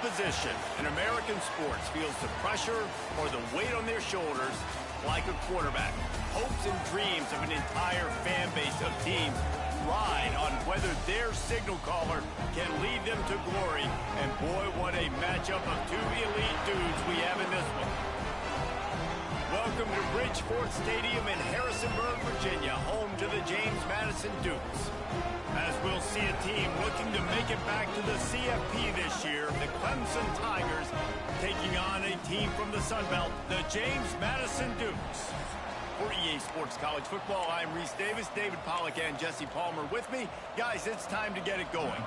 position in American sports feels the pressure or the weight on their shoulders like a quarterback. Hopes and dreams of an entire fan base of teams ride on whether their signal caller can lead them to glory. And boy, what a matchup of two elite dudes we have in this one. Welcome to Bridgeport Stadium in Harrisonburg, Virginia, home to the James Madison Dukes. As we'll see a team looking to make it back to the CFP this year, the Clemson Tigers taking on a team from the Sun Belt, the James Madison Dukes. For EA Sports College Football, I'm Reese Davis, David Pollack, and Jesse Palmer with me. Guys, it's time to get it going.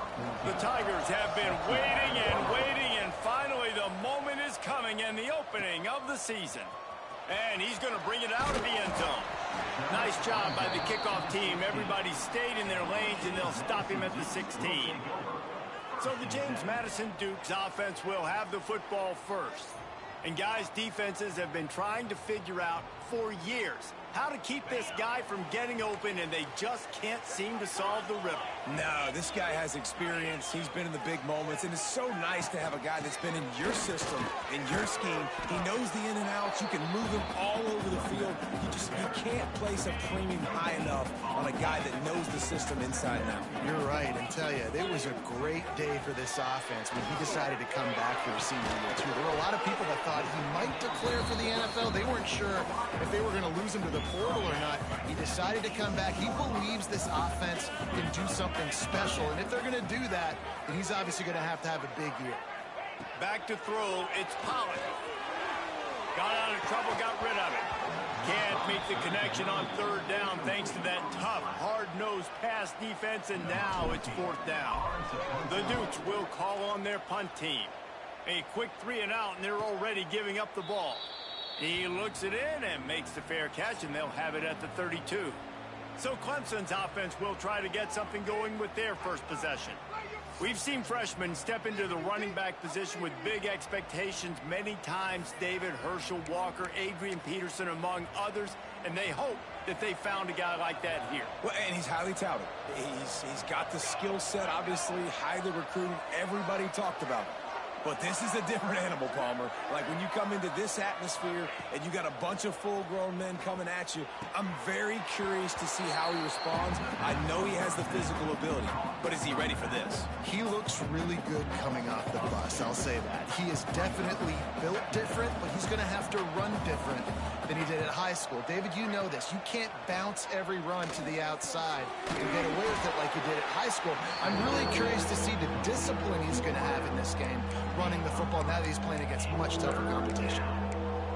The Tigers have been waiting, and finally the moment is coming and the opening of the season. And he's going to bring it out of the end zone. Nice job by the kickoff team. Everybody stayed in their lanes, and they'll stop him at the 16. So the James Madison Dukes offense will have the football first. And guys, defenses have been trying to figure out for years how to keep this guy from getting open, and they just can't seem to solve the riddle. No, this guy has experience. He's been in the big moments, and it's so nice to have a guy that's been in your system, in your scheme. He knows the in and outs. You can move him all over the field. You can't place a premium high enough on a guy that knows the system inside and out. You're right, and tell you, it was a great day for this offense when he decided to come back for the senior year, too. There were a lot of people that thought he might declare for the NFL. They weren't sure if they were going to lose him to the portal or not. He decided to come back. He believes this offense can do something special, and if they're going to do that, then he's obviously going to have a big year. Back to throw, it's Pollard. Got out of trouble, got rid of it. Can't make the connection on third down thanks to that tough, hard-nosed pass defense, and now it's fourth down. The Dukes will call on their punt team. A quick 3 and out, and they're already giving up the ball. He looks it in and makes the fair catch, and they'll have it at the 32. So Clemson's offense will try to get something going with their first possession. We've seen freshmen step into the running back position with big expectations many times. David, Herschel, Walker, Adrian Peterson, among others, and they hope that they found a guy like that here. Well, and he's highly touted. He's got the skill set, obviously, highly recruited. Everybody talked about it. But this is a different animal, Palmer. Like when you come into this atmosphere and you got a bunch of full-grown men coming at you, I'm very curious to see how he responds. I know he has the physical ability, but is he ready for this? He looks really good coming off the bus, I'll say that. He is definitely built different, but he's going to have to run different than he did at high school. David, you know this. You can't bounce every run to the outside and get away with it like you did at high school. I'm really curious to see the discipline he's going to have in this game, running the football now that he's playing against much tougher competition.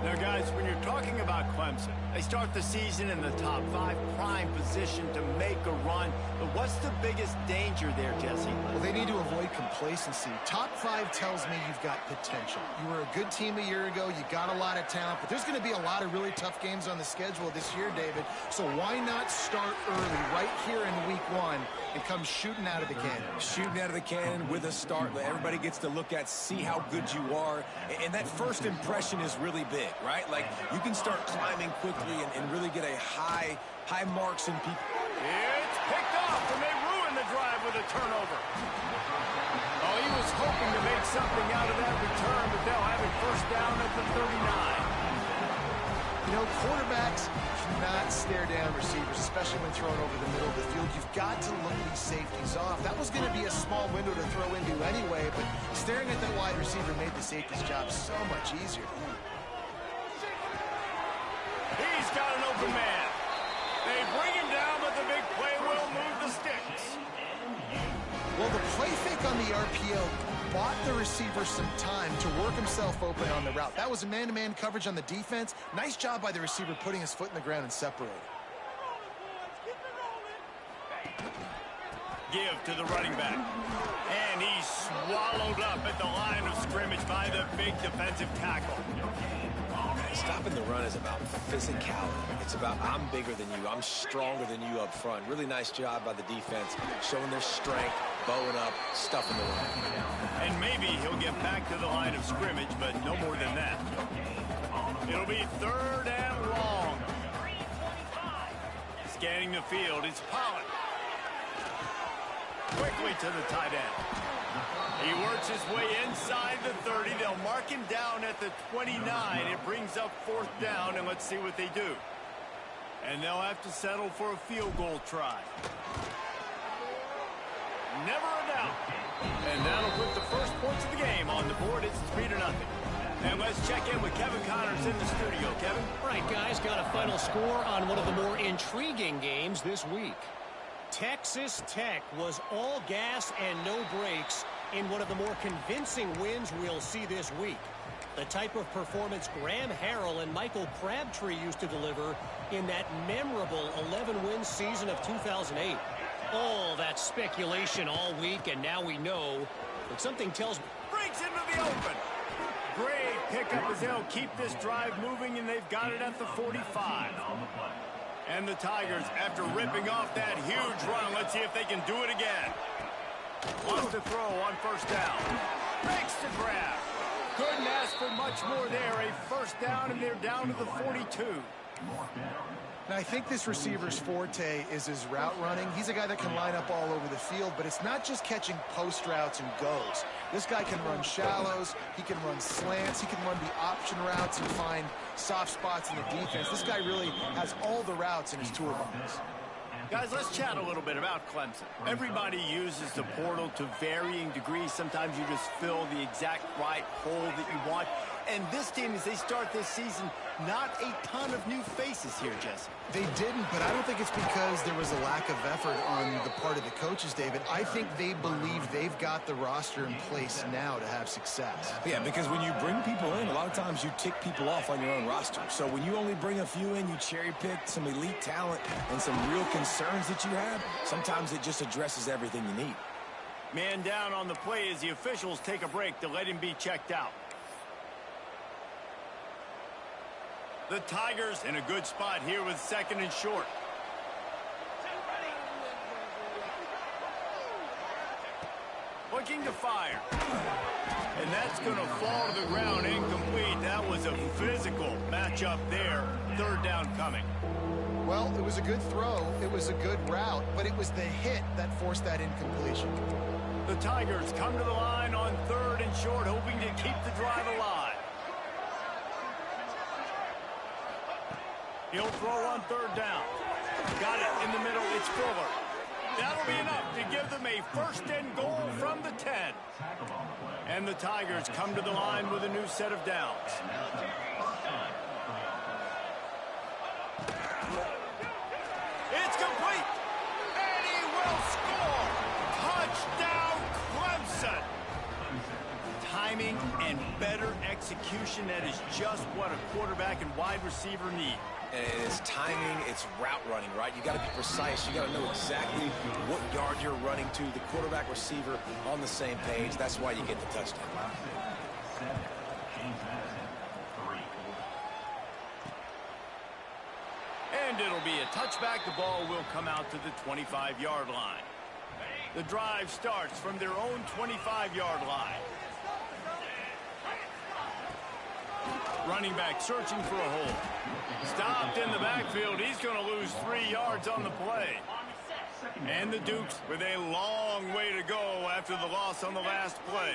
Now, guys, when you're talking about Clemson, they start the season in the top 5 prime position to make a run. But what's the biggest danger there, Jesse? Well, they need to avoid complacency. Top 5 tells me you've got potential. You were a good team a year ago. You got a lot of talent. But there's going to be a lot of really tough games on the schedule this year, David. So why not start early right here in week 1 and come shooting out of the cannon? Shooting out of the cannon with a start that everybody gets to look at, see how good you are. And that first impression is really big, right? Like, you can start climbing quickly and really get a high marks in people. It's picked off, and they ruin the drive with a turnover. Oh, he was hoping to make something out of that return, but they'll have it first down at the 39. You know, quarterbacks cannot stare down receivers, especially when thrown over the middle of the field. You've got to look these safeties off. That was going to be a small window to throw into anyway, but staring at that wide receiver made the safety's job so much easier. He's got an open man. They bring him down, but the big play will move the sticks. Well, the play fake on the RPO bought the receiver some time to work himself open on the route. That was a man-to-man coverage on the defense. Nice job by the receiver putting his foot in the ground and separating. Give to the running back. And he's swallowed up at the line of scrimmage by the big defensive tackle. Stopping the run is about physicality. It's about I'm bigger than you, I'm stronger than you up front. Really nice job by the defense, showing their strength, bowing up, stuffing the run. And maybe he'll get back to the line of scrimmage, but no more than that. It'll be 3rd and long. Scanning the field, it's Pollard. Quickly to the tight end. He works his way inside the 30. They'll mark him down at the 29. It brings up 4th down, and let's see what they do. And they'll have to settle for a field goal try. Never a doubt. And that'll put the first points of the game on the board. It's 3-0. And let's check in with Kevin Connors in the studio. Kevin? Right, guys, got a final score on one of the more intriguing games this week. Texas Tech was all gas and no brakes in one of the more convincing wins we'll see this week. The type of performance Graham Harrell and Michael Crabtree used to deliver in that memorable 11-win season of 2008. All that speculation all week, and now we know. But something tells me... Breaks into the open. Great pickup as they'll keep this drive moving, and they've got it at the 45. And the Tigers, after ripping off that huge run, let's see if they can do it again. Wants to throw on 1st down. Makes the grab. Couldn't ask for much more there. A 1st down, and they're down to the 42. Now, I think this receiver's forte is his route running. He's a guy that can line up all over the field, but it's not just catching post routes and goes. This guy can run shallows, he can run slants, he can run the option routes and find soft spots in the defense. This guy really has all the routes in his toolbox. Guys, let's chat a little bit about Clemson. Everybody uses the portal to varying degrees. Sometimes you just fill the exact right hole that you want. And this team, as they start this season, not a ton of new faces here, Jesse. They didn't, but I don't think it's because there was a lack of effort on the part of the coaches, David. I think they believe they've got the roster in place now to have success. Yeah, because when you bring people in, a lot of times you tick people off on your own roster. So when you only bring a few in, you cherry-pick some elite talent and some real concerns that you have, sometimes it just addresses everything you need. Man down on the play as the officials take a break to let him be checked out. The Tigers in a good spot here with 2nd and short. Looking to fire. And that's going to fall to the ground incomplete. That was a physical matchup there. 3rd down coming. Well, it was a good throw. It was a good route, but it was the hit that forced that incompletion. The Tigers come to the line on 3rd and short, hoping to keep the drive alive. He'll throw on 3rd down. Got it in the middle. It's Fuller. That'll be enough to give them a 1st and goal from the 10. And the Tigers come to the line with a new set of downs. It's complete. And he will score. Touchdown, Clemson. Timing and better execution, that is just what a quarterback and wide receiver need. And it's timing, it's route running, right? You got to be precise. You got to know exactly what yard you're running to. The quarterback receiver on the same page. That's why you get the touchdown. And it'll be a touchback. The ball will come out to the 25-yard line. The drive starts from their own 25-yard line. Running back searching for a hole. Stopped in the backfield. He's going to lose 3 yards on the play. And the Dukes with a long way to go after the loss on the last play.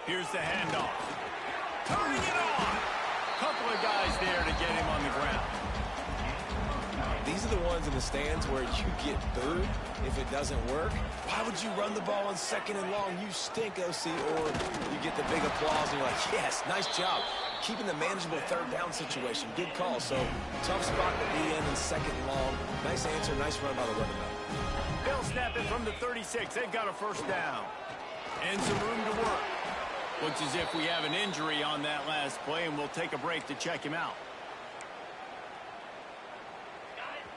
Here's the handoff. Turning it on. Couple of guys there to get him on the ground. These are the ones in the stands where you get booed if it doesn't work. Why would you run the ball on 2nd and long? You stink, OC. Or you get the big applause and you're like, yes, nice job. Keeping the manageable 3rd down situation. Good call. So tough spot to be in 2nd and long. Nice answer, nice run by the running back. They'll snap it from the 36. They've got a 1st down. And some room to work. Looks as if we have an injury on that last play, and we'll take a break to check him out.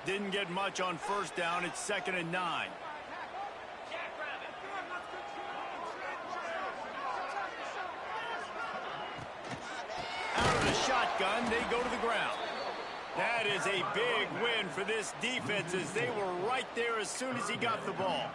Didn't get much on 1st down. It's 2nd and 9. Out of the shotgun, they go to the ground. That is a big win for this defense as they were right there as soon as he got the ball.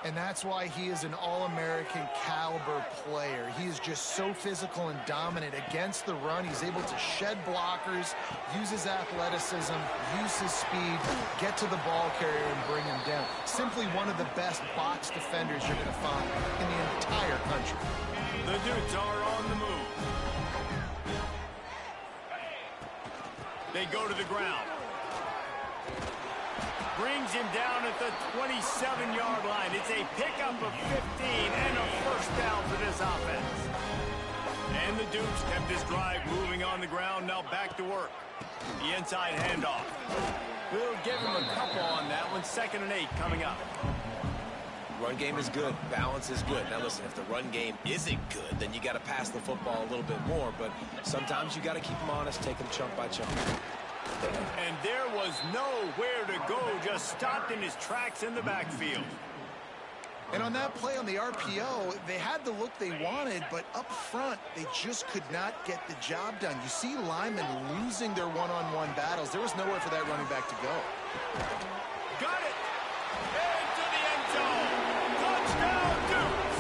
And that's why he is an All-American caliber player. He is just so physical and dominant against the run. He's able to shed blockers, use his athleticism, use his speed, get to the ball carrier and bring him down. Simply one of the best box defenders you're going to find in the entire country. The Dudes are on the move. They go to the ground. Brings him down at the 27-yard line. It's a pickup of 15 and a first down for this offense. And the Dukes kept this drive moving on the ground. Now back to work. The inside handoff. We'll give him a couple on that one. 2nd and 8 coming up. Run game is good. Balance is good. Now listen, if the run game isn't good, then you got to pass the football a little bit more. But sometimes you got to keep them honest, take them chunk by chunk. And there was nowhere to go, just stopped in his tracks in the backfield. And on that play on the RPO, they had the look they wanted, but up front, they just could not get the job done. You see linemen losing their one-on-one battles. There was nowhere for that running back to go. Got it! Into the end zone! Touchdown, Dukes!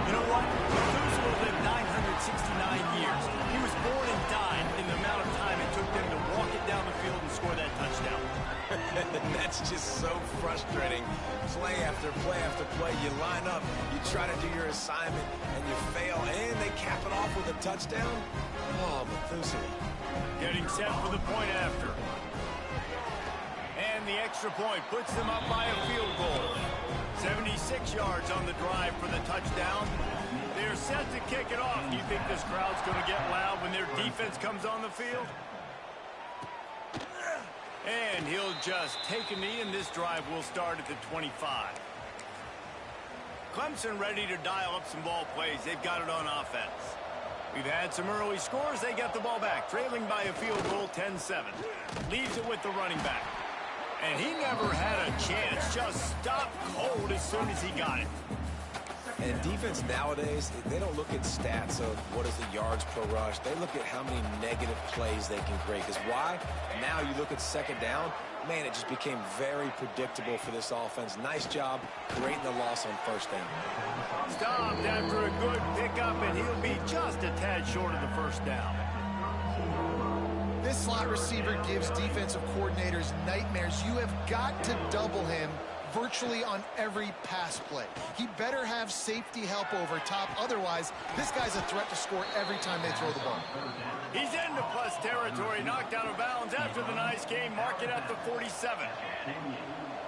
You know what? Methuselah lived 969 years. He was born and died in the amount of time it took them to walk it down the field and score that touchdown. That's just so frustrating. Play after play after play. You line up, you try to do your assignment, and you fail, and they cap it off with a touchdown? Oh, Methuselah. Getting set for the point after. And the extra point puts them up by a field goal. 76 yards on the drive for the touchdown. They're set to kick it off. Do you think this crowd's going to get loud when their defense comes on the field? And he'll just take a knee, and this drive will start at the 25. Clemson ready to dial up some ball plays. They've got it on offense. We've had some early scores. They get the ball back, trailing by a field goal 10-7. Leaves it with the running back. And he never had a chance. Just stopped cold as soon as he got it. And defense nowadays, they don't look at stats of what is the yards per rush. They look at how many negative plays they can create. Because why? Now you look at 2nd down, man, it just became very predictable for this offense. Nice job creating the loss on 1st down. Stopped after a good pickup, and he'll be just a tad short of the 1st down. This slot receiver gives defensive coordinators nightmares. You have got to double him virtually on every pass play. He better have safety help over top. Otherwise, this guy's a threat to score every time they throw the ball. He's into plus territory, knocked out of bounds after the nice game, mark it at the 47.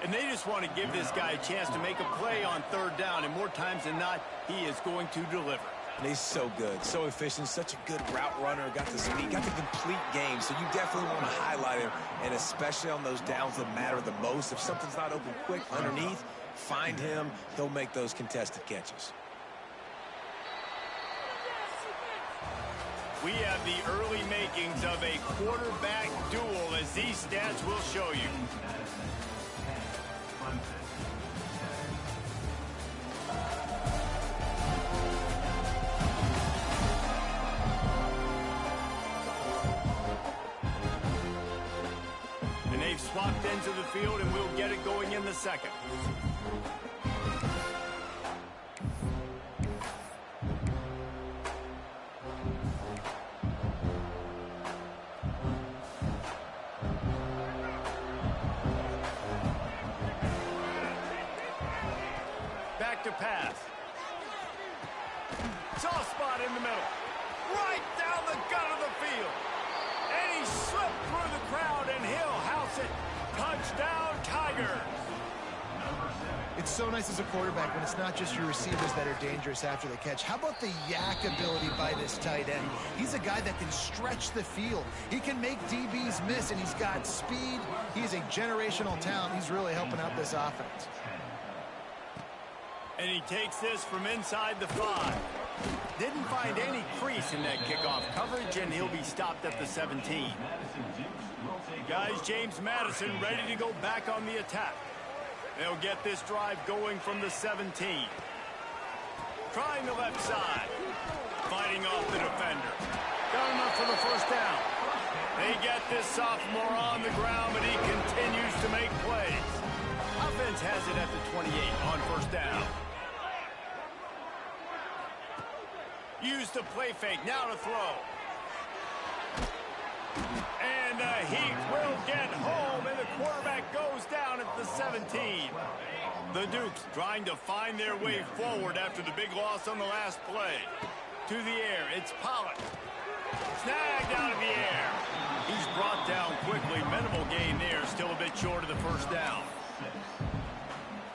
And they just want to give this guy a chance to make a play on 3rd down, and more times than not, he is going to deliver. And he's so good, so efficient, such a good route runner, got the speed, got the complete game, so you definitely want to highlight him, and especially on those downs that matter the most. If something's not open quick underneath, find him. He'll make those contested catches. We have the early makings of a quarterback duel, as these stats will show you. They've swapped ends of the field, and we'll get it going in the 2nd. Back to pass. Soft spot in the middle. Right down the gut of the field. And he slipped through the crowd, and he'll house it. Touchdown, Tigers. It's so nice as a quarterback when it's not just your receivers that are dangerous after the catch. How about the yak ability by this tight end? He's a guy that can stretch the field. He can make DBs miss, and he's got speed. He's a generational talent. He's really helping out this offense. And he takes this from inside the 5. Didn't find any crease in that kickoff coverage, and he'll be stopped at the 17. Guys, James Madison ready to go back on the attack. They'll get this drive going from the 17. Trying the left side. Fighting off the defender. Got enough for the 1st down. They get this sophomore on the ground, but he continues to make plays. Offense defense has it at the 28 on first down. Use the play fake, now to throw. And he will get home, and the quarterback goes down at the 17. The Dukes trying to find their way forward after the big loss on the last play. To the air, it's Pollard. Snagged out of the air. He's brought down quickly. Minimal gain there, still a bit short of the first down.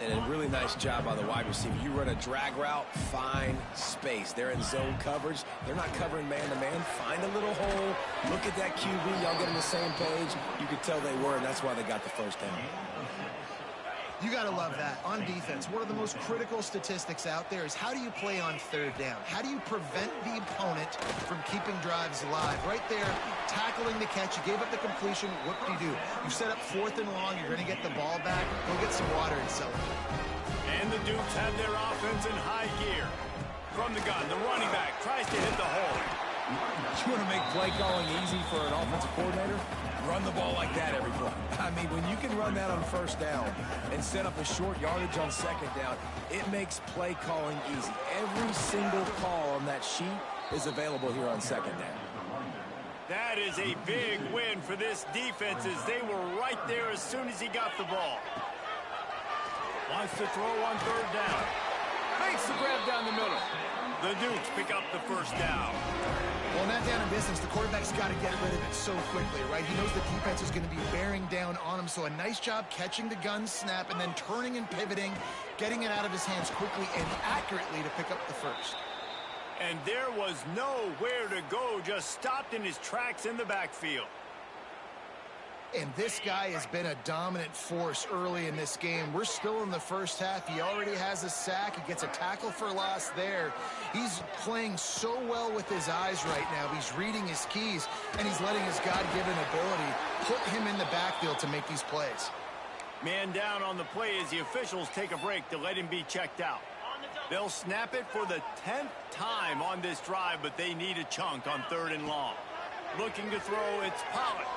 And a really nice job by the wide receiver. You run a drag route, find space. They're in zone coverage. They're not covering man-to-man. Find a little hole. Look at that QB. Y'all get on the same page. You could tell they were, and that's why they got the first down. You got to love that. On defense, one of the most critical statistics out there is how do you play on third down? How do you prevent the opponent from keeping drives alive? Right there, tackling the catch. You gave up the completion. What do? You set up 4th and long. You're going to get the ball back. Go get some water and celebrate. And the Dukes have their offense in high gear. From the gun, the running back tries to hit the hole. You want to make play calling easy for an offensive coordinator? Run the ball like that every play. I mean, when you can run that on first down and set up a short yardage on second down, it makes play calling easy. Every single call on that sheet is available here on second down. That is a big win for this defense as they were right there as soon as he got the ball. Wants to throw on third down. Makes the grab down the middle. The Dukes pick up the first down. Well, in that down and distance, the quarterback's got to get rid of it so quickly, right? He knows the defense is going to be bearing down on him, so a nice job catching the gun snap and then turning and pivoting, getting it out of his hands quickly and accurately to pick up the first. And there was nowhere to go, just stopped in his tracks in the backfield. And this guy has been a dominant force early in this game. We're still in the first half. He already has a sack. He gets a tackle for loss there. He's playing so well with his eyes right now. He's reading his keys, and he's letting his God-given ability put him in the backfield to make these plays. Man down on the play as the officials take a break to let him be checked out. They'll snap it for the 10th time on this drive, but they need a chunk on 3rd and long. Looking to throw, it's Pollard.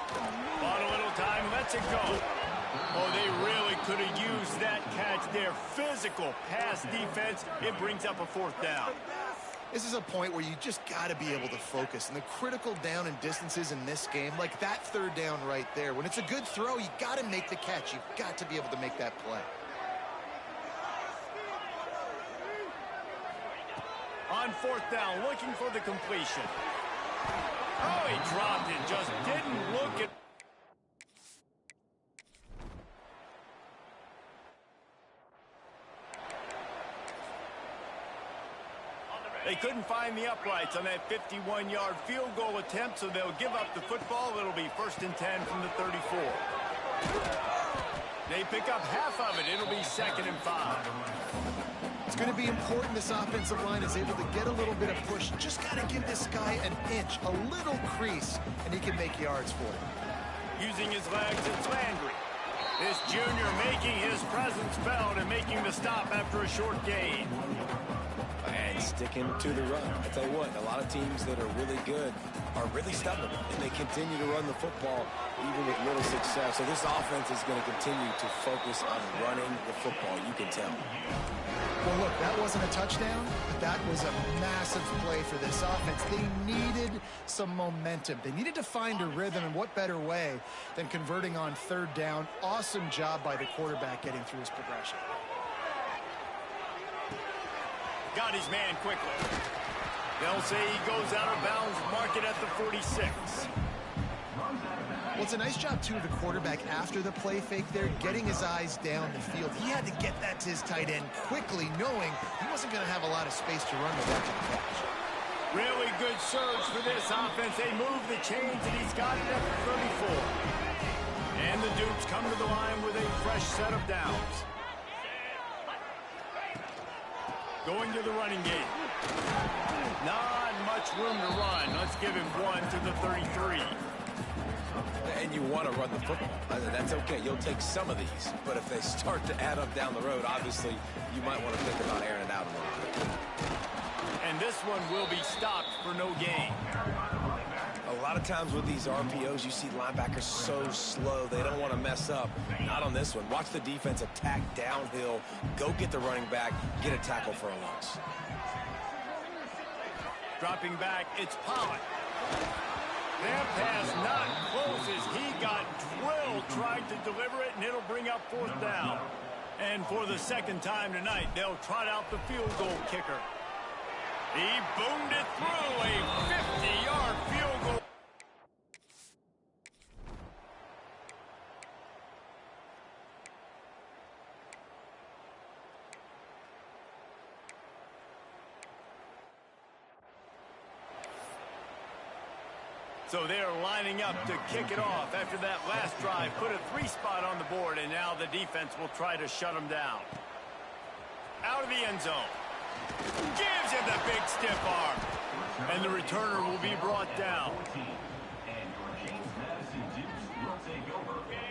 Bought a little time, lets it go. Oh, they really could have used that catch there. Physical pass defense. It brings up a 4th down. This is a point where you just got to be able to focus. And the critical down and distances in this game, like that 3rd down right there, when it's a good throw, you got to make the catch. You've got to be able to make that play. On 4th down, looking for the completion. Oh, he dropped it, just didn't look at... They couldn't find the uprights on that 51-yard field goal attempt, so they'll give up the football. It'll be 1st and 10 from the 34. They pick up half of it. It'll be 2nd and 5. It's going to be important this offensive line is able to get a little bit of push. Just got to give this guy an inch, a little crease, and he can make yards for it. Using his legs, it's Landry. This junior making his presence felt and making the stop after a short gain. And sticking to the run. I tell you what, a lot of teams that are really good are really stubborn, and they continue to run the football even with little success. So this offense is going to continue to focus on running the football, you can tell. Well, look, that wasn't a touchdown, but that was a massive play for this offense. They needed some momentum. They needed to find a rhythm, and what better way than converting on 3rd down. Awesome job by the quarterback getting through his progression. Got his man quickly. They'll say he goes out of bounds, mark it at the 46. Well, it's a nice job, too, of the quarterback after the play fake there, getting his eyes down the field. He had to get that to his tight end quickly, knowing he wasn't going to have a lot of space to run with that catch. Really good surge for this offense. They move the chains, and he's got it at the 34. And the Dukes come to the line with a fresh set of downs. Going to the running game. Not much room to run. Let's give him 1 to the 33. And you want to run the football. That's okay. You'll take some of these. But if they start to add up down the road, obviously, you might want to think about airing it out a little bit. And this one will be stopped for no gain. A lot of times with these RPOs, you see linebackers so slow, they don't want to mess up. Not on this one. Watch the defense attack downhill, go get the running back, get a tackle for a loss. Dropping back, it's Pollard. That pass not close as he got drilled trying to deliver it, and it'll bring up 4th down. And for the 2nd time tonight, they'll trot out the field goal kicker. He boomed it through a 50-yard field goal. So they're lining up to kick it off after that last drive. Put a 3-spot on the board, and now the defense will try to shut them down. Out of the end zone. Gives him the big stiff arm. And the returner will be brought down.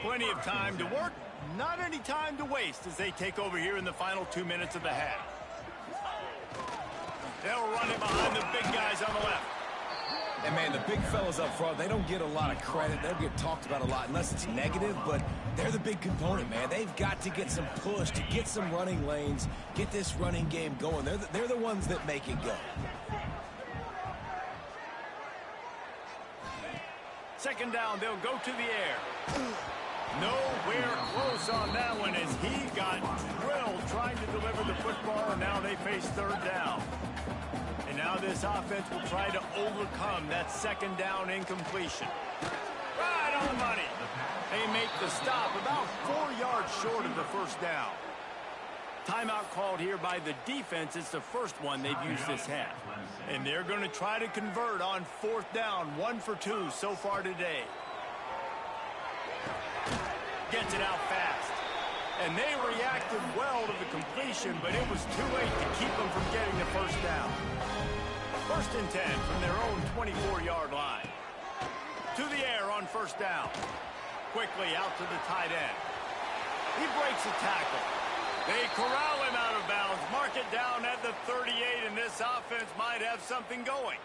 Plenty of time to work. Not any time to waste as they take over here in the final 2 minutes of the half. They'll run it behind the big guys on the left. And, man, the big fellas up front, they don't get a lot of credit. They don't get talked about a lot unless it's negative, but they're the big component, man. They've got to get some push, to get some running lanes, get this running game going. They're the ones that make it go. 2nd down, they'll go to the air. Nowhere close on that one as he got drilled trying to deliver the football, and now they face 3rd down. And now this offense will try to overcome that 2nd down incompletion. Right on the money. They make the stop about 4 yards short of the 1st down. Timeout called here by the defense. It's the first one they've used this half. And they're going to try to convert on 4th down. 1 for 2 so far today. Gets it out fast. And they reacted well to the completion, but it was too late to keep them from getting the 1st down. 1st and 10 from their own 24-yard line. To the air on 1st down. Quickly out to the tight end. He breaks a tackle. They corral him out of bounds. Mark it down at the 38, and this offense might have something going.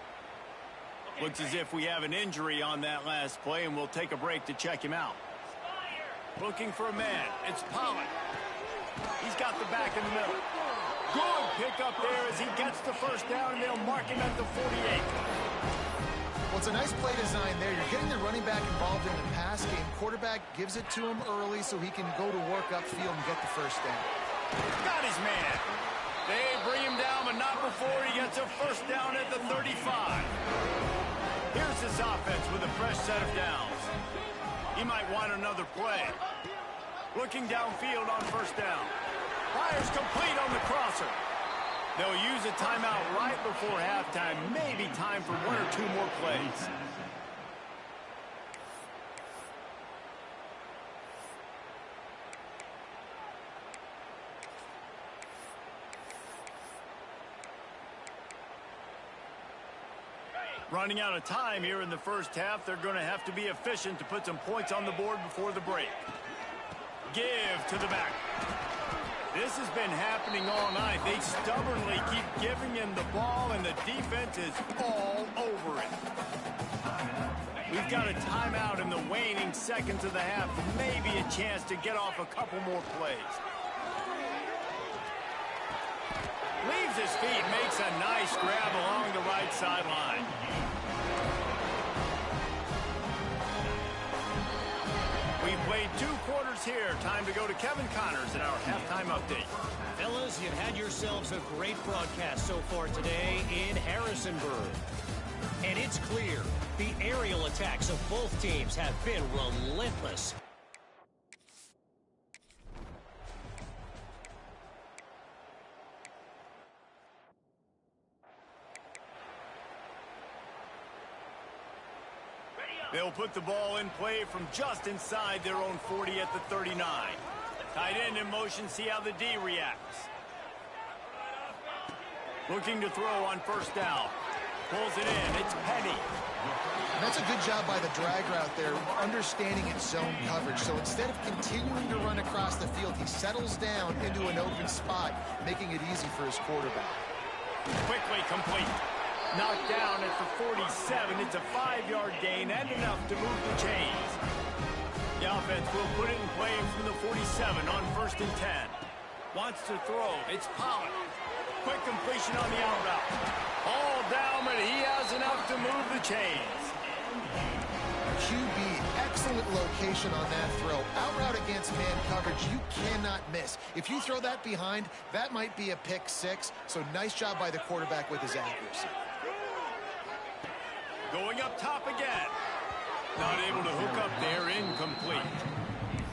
Looks as if we have an injury on that last play, and we'll take a break to check him out. Looking for a man. It's Pollard. He's got the back in the middle. Good pick up there as he gets the 1st down, and they'll mark him at the 48. Well, it's a nice play design there. You're getting the running back involved in the pass game. Quarterback gives it to him early so he can go to work upfield and get the 1st down. Got his man. They bring him down, but not before he gets a 1st down at the 35. Here's this offense with a fresh set of downs. He might want another play. Looking downfield on 1st down. Fires complete on the crosser. They'll use a timeout right before halftime. Maybe time for 1 or 2 more plays. Running out of time here in the 1st half. They're going to have to be efficient to put some points on the board before the break. Give to the back. This has been happening all night. They stubbornly keep giving him the ball, and the defense is all over it. We've got a timeout in the waning seconds of the half. Maybe a chance to get off a couple more plays. Leaves his feet, makes a nice grab along the right sideline. We've played 2 quarters here. Time to go to Kevin Connors in our halftime update. Fellas, you've had yourselves a great broadcast so far today in Harrisonburg. And it's clear the aerial attacks of both teams have been relentless. They'll put the ball in play from just inside their own 40 at the 39. Tight end in motion, see how the D reacts. Looking to throw on 1st down. Pulls it in, it's Petty. And that's a good job by the drag route there, understanding its zone coverage. So instead of continuing to run across the field, he settles down into an open spot, making it easy for his quarterback. Quickly complete. Knocked down at the 47, it's a 5-yard gain and enough to move the chains. The offense will put it in play from the 47 on 1st and 10. Wants to throw. It's Pollard. Quick completion on the out route. All down, but he has enough to move the chains. QB, excellent location on that throw. Out route against man coverage, you cannot miss. If you throw that behind, that might be a pick 6. So nice job by the quarterback with his accuracy. Going up top again. Not able to hook up there, incomplete.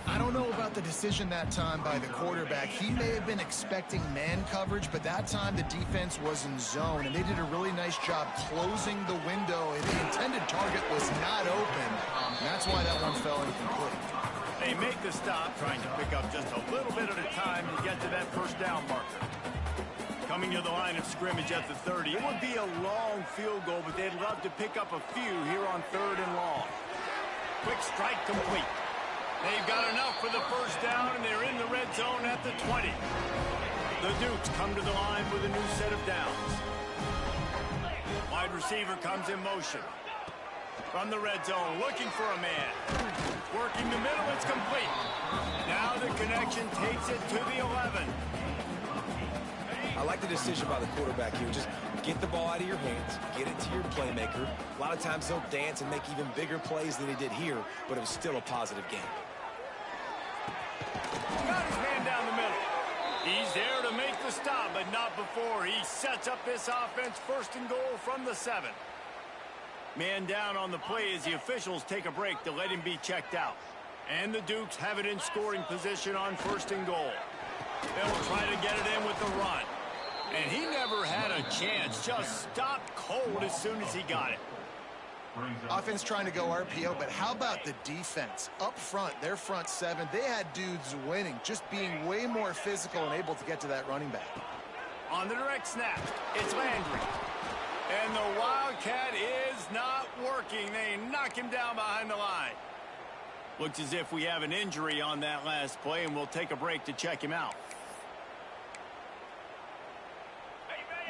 I don't know about the decision that time by the quarterback. He may have been expecting man coverage, but that time the defense was in zone, and they did a really nice job closing the window. The intended target was not open, and that's why that one fell incomplete. They make the stop, trying to pick up just a little bit at a time to get to that first down marker. Coming to the line of scrimmage at the 30. It would be a long field goal, but they'd love to pick up a few here on 3rd and long. Quick strike complete. They've got enough for the first down, and they're in the red zone at the 20. The Dukes come to the line with a new set of downs. Wide receiver comes in motion. From the red zone, looking for a man. Working the middle, it's complete. Now the connection takes it to the 11. I like the decision by the quarterback here. Just get the ball out of your hands, get it to your playmaker. A lot of times they'll dance and make even bigger plays than he did here, but it was still a positive game. Got his man down the middle. He's there to make the stop, but not before he sets up this offense 1st and goal from the 7. Man down on the play as the officials take a break to let him be checked out. And the Dukes have it in scoring position on 1st and goal. They'll try to get it in with the run. And he never had a chance. Just stopped cold as soon as he got it. Offense trying to go RPO, but how about the defense? Up front, their front 7, they had dudes winning, just being way more physical and able to get to that running back. On the direct snap, it's Landry. And the Wildcat is not working. They knock him down behind the line. Looks as if we have an injury on that last play, and we'll take a break to check him out.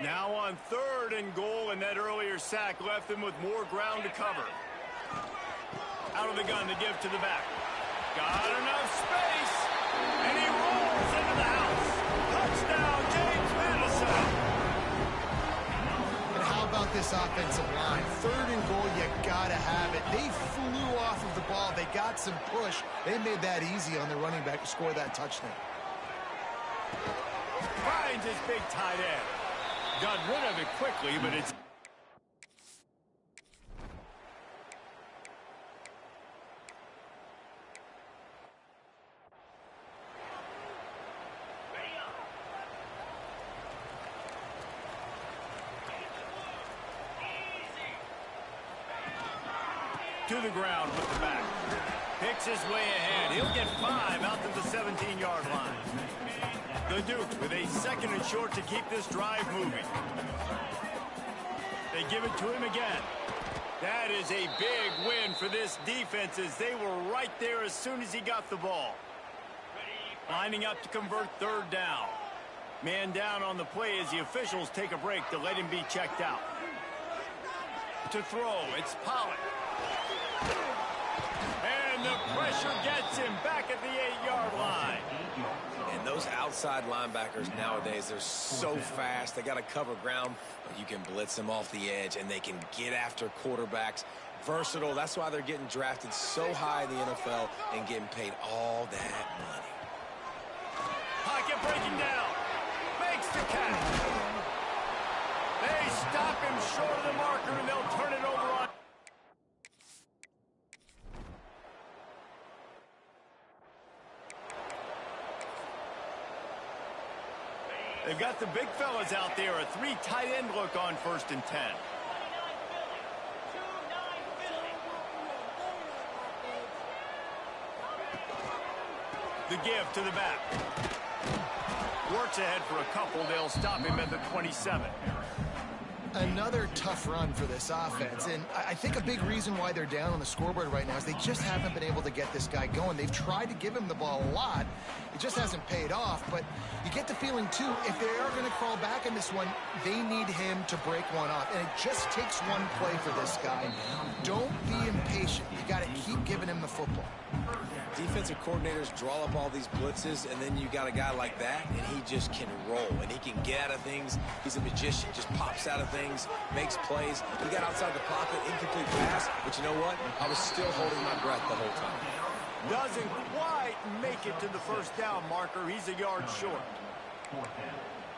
Now on 3rd and goal, and that earlier sack left them with more ground to cover. Out of the gun to give to the back. Got enough space, and he rolls into the house. Touchdown, James Madison. And how about this offensive line? 3rd and goal, you gotta have it. They flew off of the ball. They got some push. They made that easy on the running back to score that touchdown. Finds his big tight end. Got rid of it quickly, but it's... to the ground with the back. Picks his way ahead. He'll get 5 out to the 17-yard line. The Dukes with a 2nd and short to keep this drive moving. They give it to him again. That is a big win for this defense as they were right there as soon as he got the ball. Lining up to convert 3rd down. Man down on the play as the officials take a break to let him be checked out. To throw, it's Pollard. And the pressure gets him back at the 8-yard line. And those outside linebackers nowadays, they're so fast. They got to cover ground, but you can blitz them off the edge, and they can get after quarterbacks. Versatile. That's why they're getting drafted so high in the NFL and getting paid all that money. Pocket breaking down. Makes the catch. They stop him short of the marker, and they'll turn it over on. They've got the big fellas out there. A 3 tight end look on 1st and 10. The give to the back. Works ahead for a couple. They'll stop him at the 27. Another tough run for this offense, and I think a big reason why they're down on the scoreboard right now is they just haven't been able to get this guy going. They've tried to give him the ball a lot. It just hasn't paid off, but you get the feeling, too, if they are going to crawl back in this one, they need him to break one off, and it just takes one play for this guy. Don't be impatient. You got to keep giving him the football. Defensive coordinators draw up all these blitzes, and then you got a guy like that, and he just can roll, and he can get out of things. He's a magician, just pops out of things, makes plays. He got outside the pocket, incomplete pass, but you know what? I was still holding my breath the whole time. Doesn't quite make it to the first down marker. He's a yard short.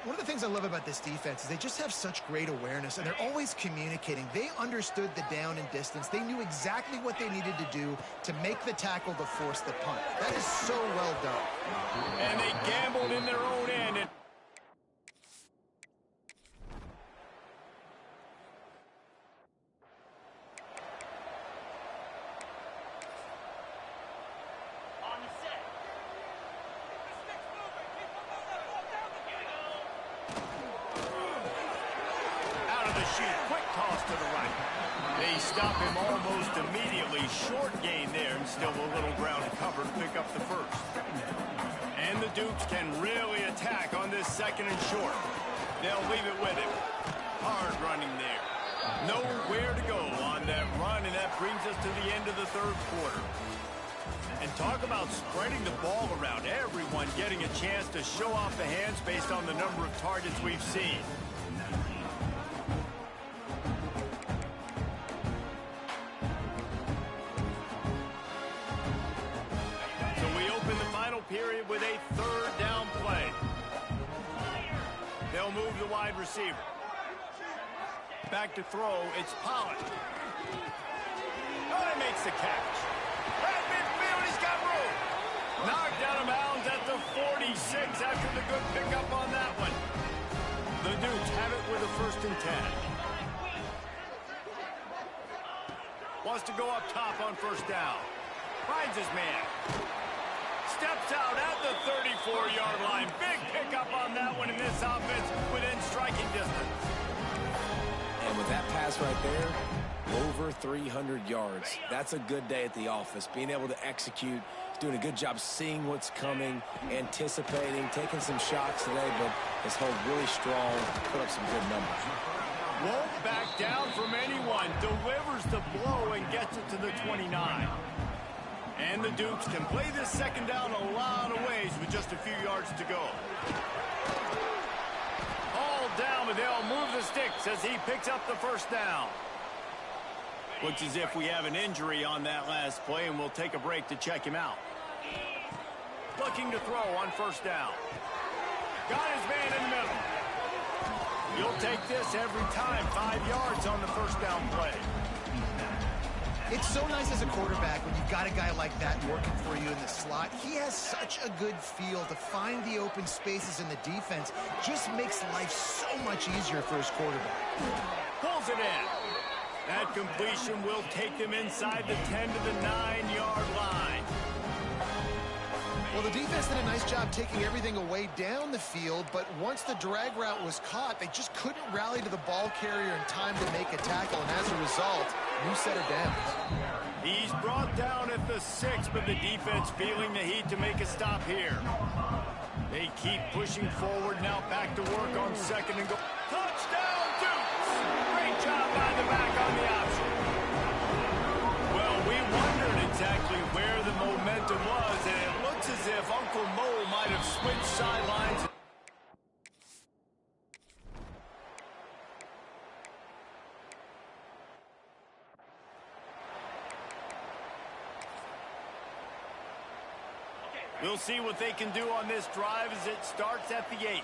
One of the things I love about this defense is they just have such great awareness, and they're always communicating. They understood the down and distance. They knew exactly what they needed to do to make the tackle to force the punt. That is so well done. And they gambled in their own end. And quick toss to the right. They stop him almost immediately. Short gain there, and still a little ground cover to pick up the first. And the Dukes can really attack on this second and short. They'll leave it with him. Hard running there. Nowhere to go on that run, and that brings us to the end of the third quarter. And talk about spreading the ball around. Everyone getting a chance to show off the hands based on the number of targets we've seen. Period with a third down play. They'll move the wide receiver. Back to throw, it's Pollard. Oh, he makes the catch. At midfield, he's got room. Knocked out of bounds at the 46 after the good pickup on that one. The Dukes have it with a 1st and 10. Wants to go up top on 1st down. Finds his man. Steps out at the 34-yard line. Big pickup on that one in this offense within striking distance. And with that pass right there, over 300 yards. That's a good day at the office. Being able to execute, doing a good job seeing what's coming, anticipating, taking some shots today, but his hold really strong, put up some good numbers. Won't back down from anyone. Delivers the blow and gets it to the 29. And the Dukes can play this second down a lot of ways with just a few yards to go. All down, but they'll move the sticks as he picks up the 1st down. Looks as if we have an injury on that last play, and we'll take a break to check him out. Looking to throw on 1st down. Got his man in the middle. You'll take this every time. 5 yards on the 1st down play. It's so nice as a quarterback when you've got a guy like that working for you in the slot. He has such a good feel to find the open spaces in the defense. Just makes life so much easier for his quarterback. Pulls it in. That completion will take them inside the 10 to the 9-yard line. Well, the defense did a nice job taking everything away down the field, but once the drag route was caught, they just couldn't rally to the ball carrier in time to make a tackle, and as a result, new set of downs. He's brought down at the 6, but the defense feeling the heat to make a stop here. They keep pushing forward, now back to work on 2nd and goal. Touchdown, Dukes! Great job by the back on the option. Well, we wondered exactly where the momentum was, and it looks as if Uncle Mo might have switched sidelines. We'll see what they can do on this drive as it starts at the 8.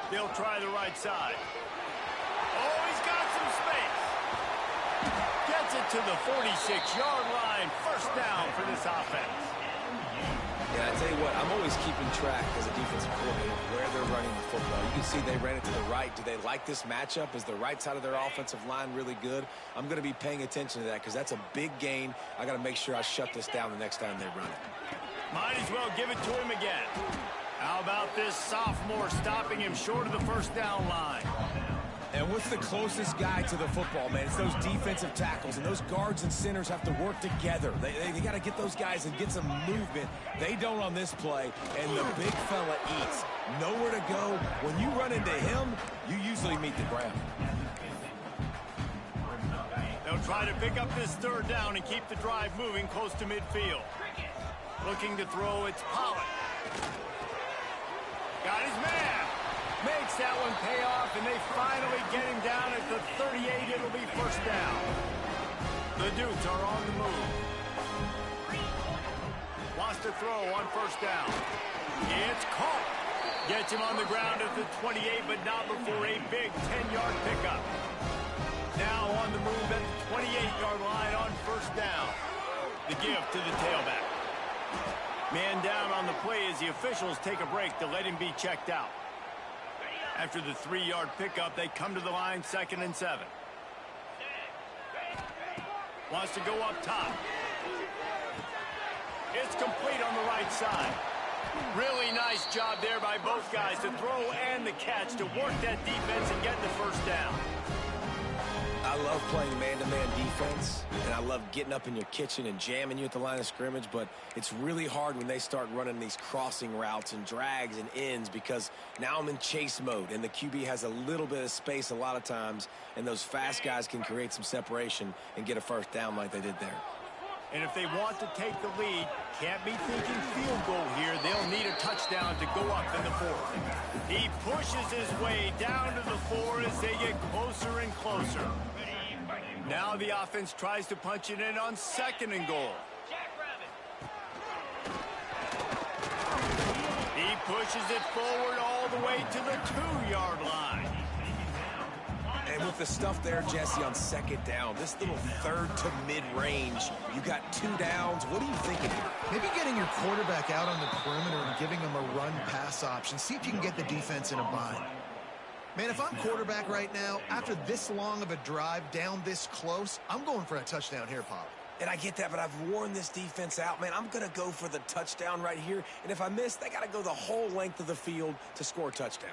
They'll try the right side. Oh, he's got some space. Gets it to the 46-yard line. 1st down for this offense. Yeah, I tell you what, I'm always keeping track as a defensive coordinator where they're running the football. You can see they ran it to the right. Do they like this matchup? Is the right side of their offensive line really good? I'm going to be paying attention to that because that's a big gain. I got to make sure I shut this down the next time they run it. Might as well give it to him again. How about this sophomore stopping him short of the first down line? And what's the closest guy to the football, man? It's those defensive tackles, and those guards and centers have to work together. They got to get those guys and get some movement. They don't on this play, and the big fella eats. Nowhere to go. When you run into him, you usually meet the ground. They'll try to pick up this third down and keep the drive moving close to midfield. Looking to throw, it's Pollard. Got his man. Makes that one pay off, and they finally get him down at the 38. It'll be first down. The Dukes are on the move. Wants to throw on first down. It's caught. Gets him on the ground at the 28, but not before a big 10-yard pickup. Now on the move at the 28-yard line on first down. The give to the tailback. Man down on the play as the officials take a break to let him be checked out. After the 3-yard pickup, they come to the line 2nd and 7. Wants to go up top. It's complete on the right side. Really nice job there by both guys to throw and the catch to work that defense and get the first down. I love playing man-to-man defense, and I love getting up in your kitchen and jamming you at the line of scrimmage, but it's really hard when they start running these crossing routes and drags and ends because now I'm in chase mode, and the QB has a little bit of space a lot of times, and those fast guys can create some separation and get a first down like they did there. And if they want to take the lead, can't be thinking field goal here. They'll need a touchdown to go up in the fourth. He pushes his way down to the 4 as they get closer and closer. Now the offense tries to punch it in on 2nd and goal. He pushes it forward all the way to the 2-yard line. And with the stuff there, Jesse, on 2nd down, this little third to mid-range, you got 2 downs. What are you thinking here? Maybe getting your quarterback out on the perimeter and giving him a run-pass option. See if you can get the defense in a bind. Man, if I'm quarterback right now, after this long of a drive down this close, I'm going for a touchdown here, Pollard. And I get that, but I've worn this defense out, man. I'm going to go for the touchdown right here. And if I miss, they got to go the whole length of the field to score a touchdown.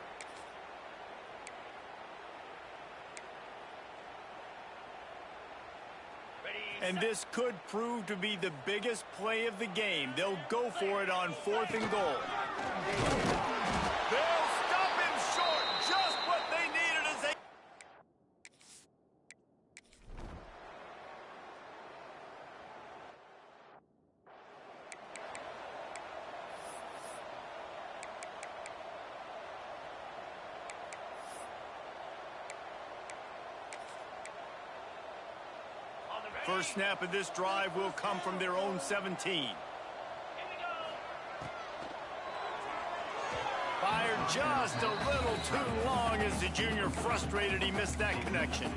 And this could prove to be the biggest play of the game. They'll go for it on 4th and goal. They'll stop him short. Just what they needed as they... First snap of this drive will come from their own 17. Fired just a little too long as the junior frustrated he missed that connection.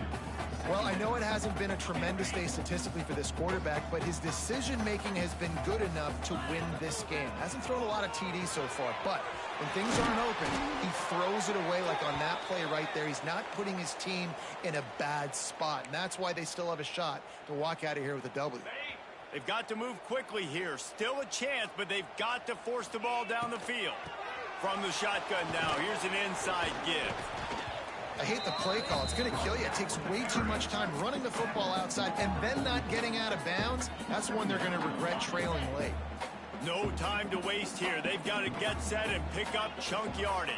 Well, I know it hasn't been a tremendous day statistically for this quarterback, but his decision-making has been good enough to win this game. Hasn't thrown a lot of TDs so far, but when things aren't open, he throws it away like on that play right there. He's not putting his team in a bad spot, and that's why they still have a shot to walk out of here with a W. They've got to move quickly here. Still a chance, but they've got to force the ball down the field. From the shotgun now, here's an inside give. I hate the play call. It's going to kill you. It takes way too much time running the football outside and then not getting out of bounds. That's when they're going to regret trailing late. No time to waste here. They've got to get set and pick up chunk yardage.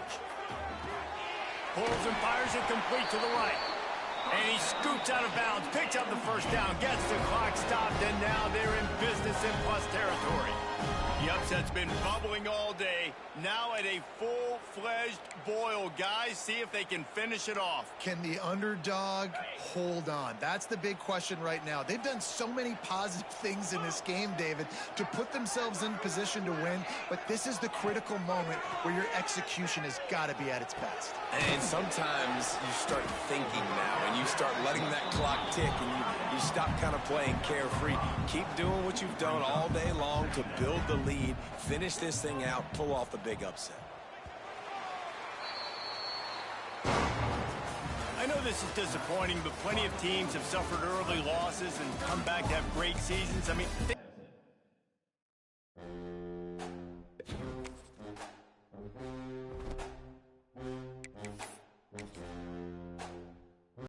Pulls and fires it complete to the right. And he scoots out of bounds, picks up the first down, gets the clock stopped, and now they're in business in plus territory. The upset's been bubbling all day. Now at a full-fledged boil. Guys, see if they can finish it off. Can the underdog hold on? That's the big question right now. They've done so many positive things in this game, David, to put themselves in position to win, but this is the critical moment where your execution has got to be at its best. And sometimes you start thinking now, and you start letting that clock tick, and you stop kind of playing carefree. Keep doing what you've done all day long to build the lead, finish this thing out, pull off the big upset. I know this is disappointing, but plenty of teams have suffered early losses and come back to have great seasons. I mean,